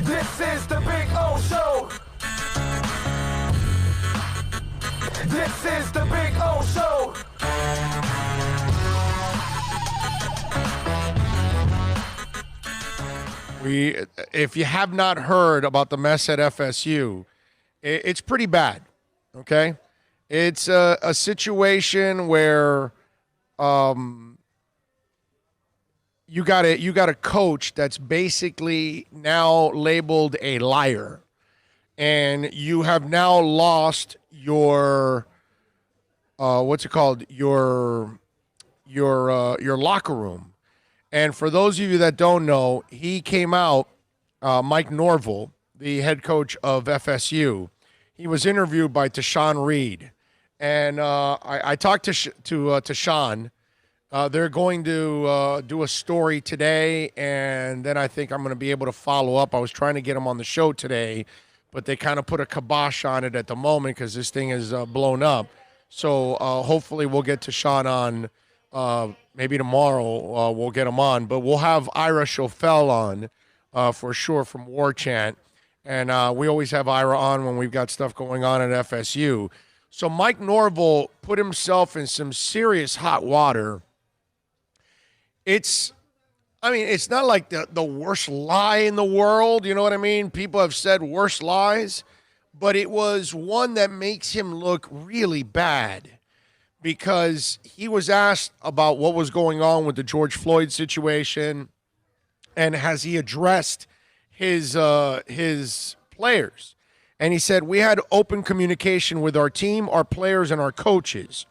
This is the Big O Show. This is the Big O Show. If you have not heard about the mess at FSU, it's pretty bad, okay? It's a situation where you got a coach that's basically now labeled a liar, and you have now lost your your locker room. And for those of you that don't know, he came out, Mike Norvell, the head coach of FSU. He was interviewed by Tashawn Reed, and I talked to Tashawn. They're going to do a story today, and then I think I'm going to be able to follow up. I was trying to get him on the show today, but they kind of put a kibosh on it at the moment because this thing is blown up. So hopefully we'll get Tashawn on. Maybe tomorrow we'll get him on, but we'll have Ira Schofel on for sure from War Chant. And we always have Ira on when we've got stuff going on at FSU. So Mike Norvell put himself in some serious hot water. It's not like the worst lie in the world, you know what I mean? People have said worse lies, but it was one that makes him look really bad. Because he was asked about what was going on with the George Floyd situation, and has he addressed his players? And he said, we had open communication with our team, our players, and our coaches.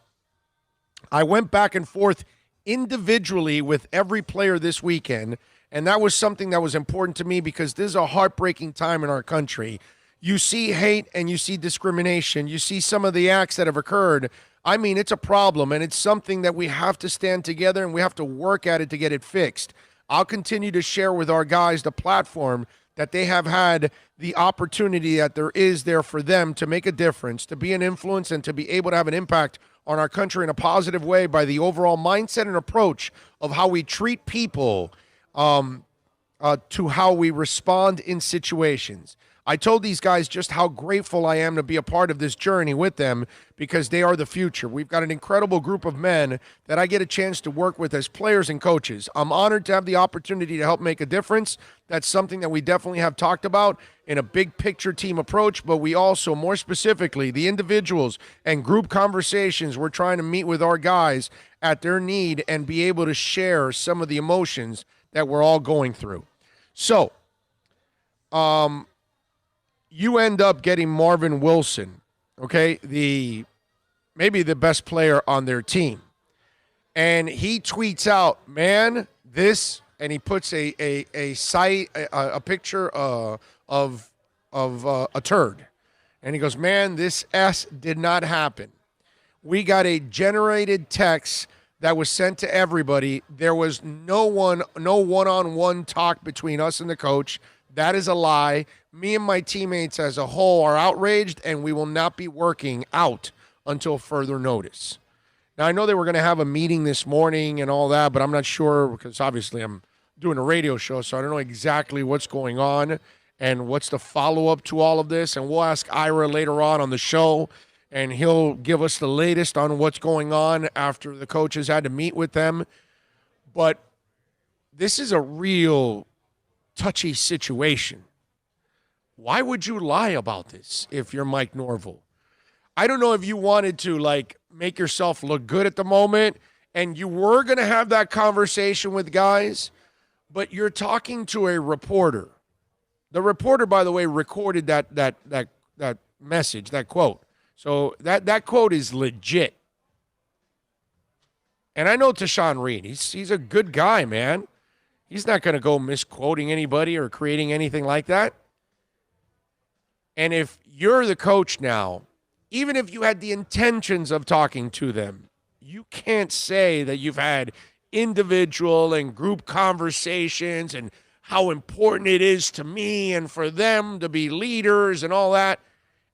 I went back and forth individually with every player this weekend, and that was something that was important to me because this is a heartbreaking time in our country. You see hate and you see discrimination. You see some of the acts that have occurred. I mean, it's a problem, and it's something that we have to stand together and we have to work at it to get it fixed. I'll continue to share with our guys the platform that they have had the opportunity that there is there for them to make a difference, to be an influence, and to be able to have an impact on our country in a positive way by the overall mindset and approach of how we treat people to how we respond in situations. I told these guys just how grateful I am to be a part of this journey with them because they are the future. We've got an incredible group of men that I get a chance to work with as players and coaches. I'm honored to have the opportunity to help make a difference. That's something that we definitely have talked about in a big picture team approach, but we also, more specifically, the individuals and group conversations, we're trying to meet with our guys at their need and be able to share some of the emotions that we're all going through. So, you end up getting Marvin Wilson, okay, maybe the best player on their team. And he tweets out, man, this, and he puts a picture of a turd. And he goes, man, this S did not happen. We got a generated text that was sent to everybody. There was no one-on-one talk between us and the coach. That is a lie. Me and my teammates as a whole are outraged, and we will not be working out until further notice. Now, I know they were going to have a meeting this morning and all that, but I'm not sure because obviously I'm doing a radio show, so I don't know exactly what's going on and what's the follow-up to all of this. And we'll ask Ira later on the show, and he'll give us the latest on what's going on after the coaches had to meet with them. But this is a real touchy situation. Why would you lie about this if you're Mike Norvell? I don't know if you wanted to make yourself look good at the moment and you were going to have that conversation with guys, but you're talking to a reporter. The reporter, by the way, recorded that message, that quote. So that quote is legit. And I know Tashawn Reed. He's a good guy, man. He's not going to go misquoting anybody or creating anything like that. And if you're the coach now, even if you had the intentions of talking to them, you can't say that you've had individual and group conversations and how important it is to me and for them to be leaders and all that.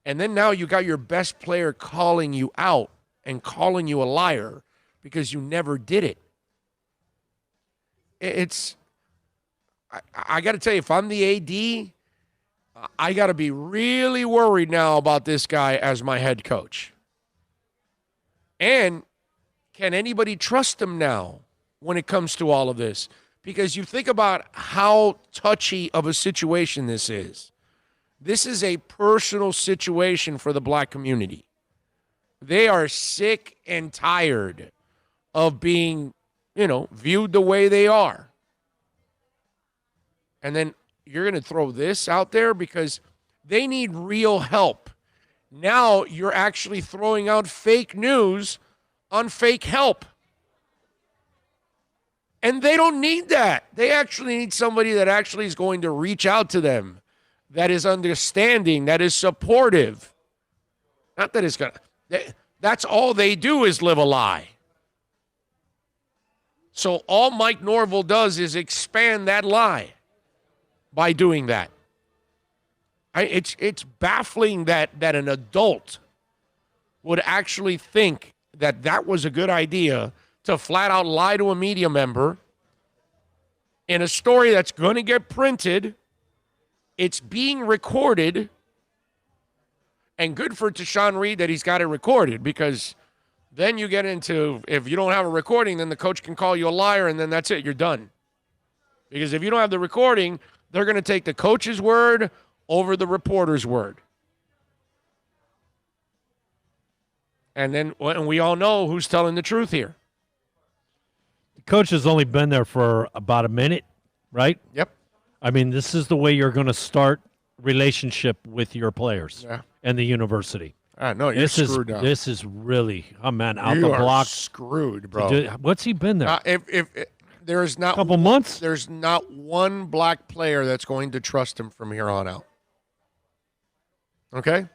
And then now you got your best player calling you out and calling you a liar because you never did it. I got to tell you, if I'm the AD I got to be really worried now about this guy as my head coach. And can anybody trust him now when it comes to all of this? Because you think about how touchy of a situation this is. This is a personal situation for the black community. They are sick and tired of being, viewed the way they are. And then you're going to throw this out there because they need real help. Now you're actually throwing out fake news on fake help. And they don't need that. They actually need somebody that actually is going to reach out to them, that is understanding, that is supportive. Not that it's going to, that's all they do is live a lie. So all Mike Norvell does is expand that lie by doing that. It's baffling that an adult would actually think that was a good idea to flat out lie to a media member in a story that's going to get printed. It's being recorded. And good for Tashawn Reed that he's got it recorded, because then you get into, if you don't have a recording, then the coach can call you a liar, and then that's it. You're done. Because if you don't have the recording, they're going to take the coach's word over the reporter's word. And then and we all know who's telling the truth here. The coach has only been there for about a minute, right? Yep. I mean, this is the way you're going to start relationship with your players and the university. No, you're screwed now. This is really, out the you block. Are screwed, bro. What's he been there? If there's not a couple months, there's not one black player that's going to trust him from here on out. Okay?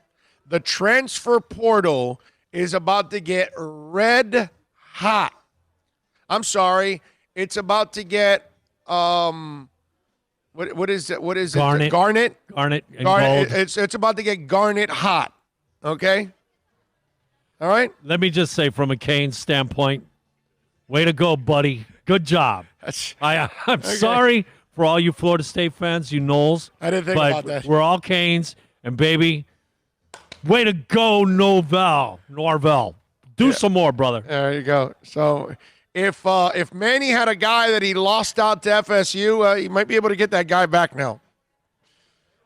The transfer portal is about to get red hot. I'm sorry. It's about to get what is it? What is Garnet. it? Garnet. Garnet. And gold. It's about to get garnet hot. Okay? All right? Let me just say, from a Canes standpoint, way to go, buddy. Good job. I'm sorry for all you Florida State fans, you Knowles. I didn't think about that. We're all Canes, and baby, way to go, Norvell. Do some more, brother. There you go. So if Manny had a guy that he lost out to FSU, he might be able to get that guy back now.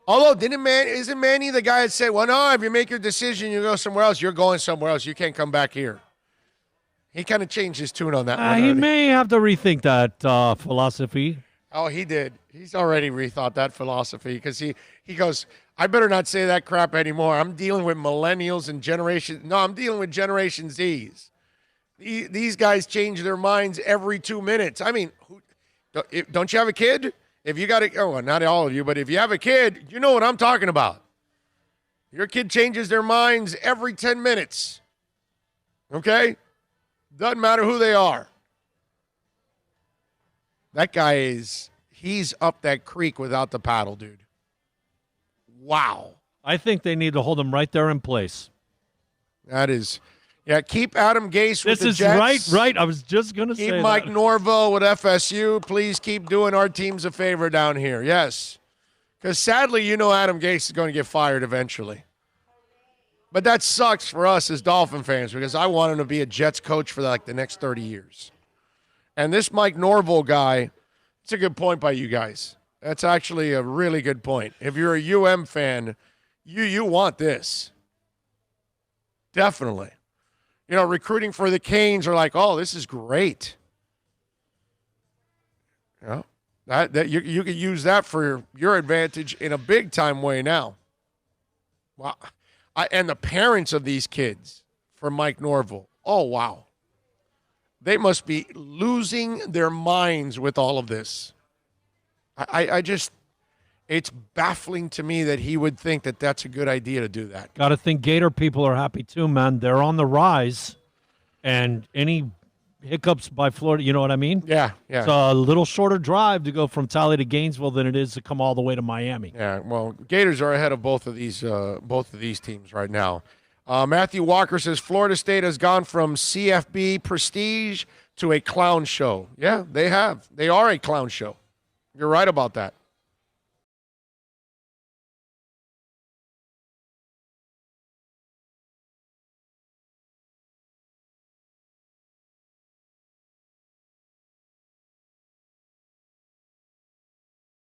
Although, isn't Manny the guy that said, well, no, if you make your decision, you go somewhere else, you're going somewhere else. You can't come back here. He kind of changed his tune on that one. He may have to rethink that philosophy. Oh, he did. He's already rethought that philosophy because he goes, I better not say that crap anymore. I'm dealing with millennials and I'm dealing with Generation Zs. These guys change their minds every 2 minutes. I mean, don't you have a kid? If you got not all of you, but if you have a kid, you know what I'm talking about. Your kid changes their minds every 10 minutes. Okay? Doesn't matter who they are. That guy he's up that creek without the paddle, dude. Wow. I think they need to hold him right there in place. That is, keep Adam Gase with the Jets. This is right. I was just going to say Keep Mike Norvell with FSU. Please keep doing our teams a favor down here. Yes. Because sadly, Adam Gase is going to get fired eventually. But that sucks for us as Dolphin fans because I want him to be a Jets coach for the next 30 years. And this Mike Norvell guy, it's a good point by you guys. That's actually a really good point. If you're a UM fan, you want this. Definitely. Recruiting for the Canes are like, oh, this is great. That you could use that for your advantage in a big-time way now. Wow. And the parents of these kids for Mike Norvell, oh, wow. They must be losing their minds with all of this. I just, it's baffling to me that he would think that that's a good idea to do that. Got to think Gator people are happy too, man. They're on the rise, and any hiccups by Florida, you know what I mean? Yeah. It's a little shorter drive to go from Tally to Gainesville than it is to come all the way to Miami. Yeah, well, Gators are ahead of both of these teams right now. Matthew Walker says Florida State has gone from CFB prestige to a clown show. Yeah, they have. They are a clown show. You're right about that.